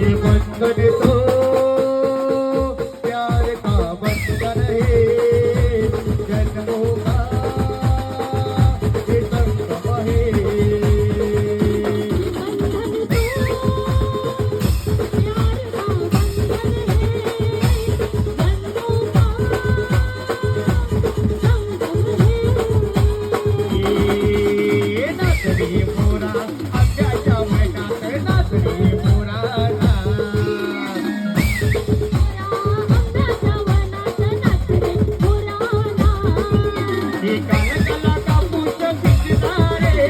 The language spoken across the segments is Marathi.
ये बंधन तो प्यार का बंधन है जन्मों का ये संगम है ये नाचरी मोरा आंब्याच्या वनात नाचरी मोरा हे काला कापूस पिंजणारे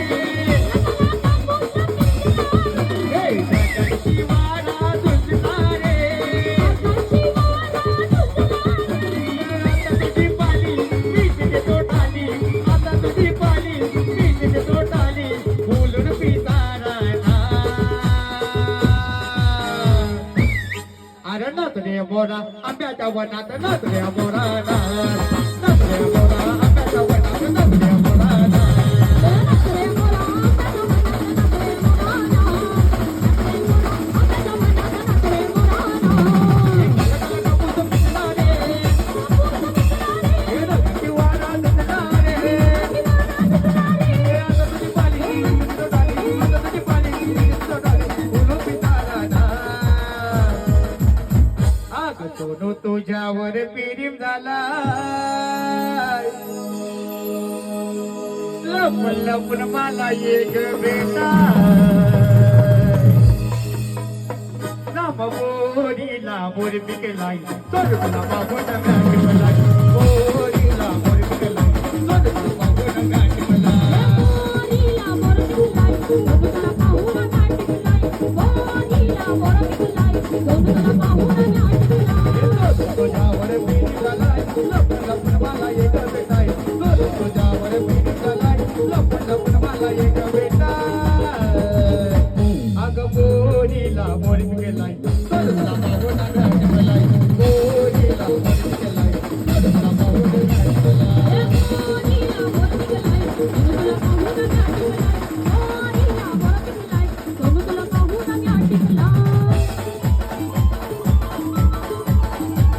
हे जगाची वारा झुंजणारे आता तुझी पाली मीच देतो टाली आता तुझी पाली मीच देतो टाली बोलून पितारा अरे नाचरे मोरा आंब्याच्या वनात नाचरे मोरा नाचरे मोरा आंब्याच्या वनात नाचरे मोरा सोनू तुझ्यावर प्रेम झाला लपून लपून मला एक बेटा नाम बोरीला बोर पिकलाय सोडूला बाबून गाठवलाय बोरीला बोर पिकलाय सोडूला बाबून गाठवलाय बोरीला बोर पिकलाय सोडूला बाबून गाठवलाय बोरीला बोर पिकलाय सोडूला बाबून गाठवलाय तुझ्यावर प्रेम झालाय लपून लपून मला एक बेटा तुझ्यावर प्रेम झालाय लपून लपून मला एक बेटा अग बोरीला बोर पिकलाय सोडूला बाबून गाठवलाय बोरीला बोर पिकलाय सोडूला बाबून गाठवलाय बोरीला बोर पिकलाय सोडूला बाबून गाठवलाय बोरीला बोर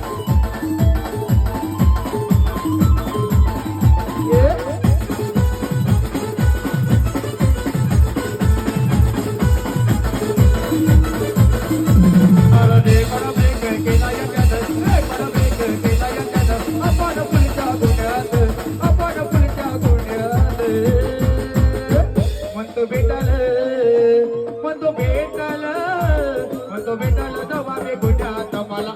पिकलाय सोडूला बाबून गाठवलाय म्हणतो भेटाल जवा मी गुन्ह्यात मला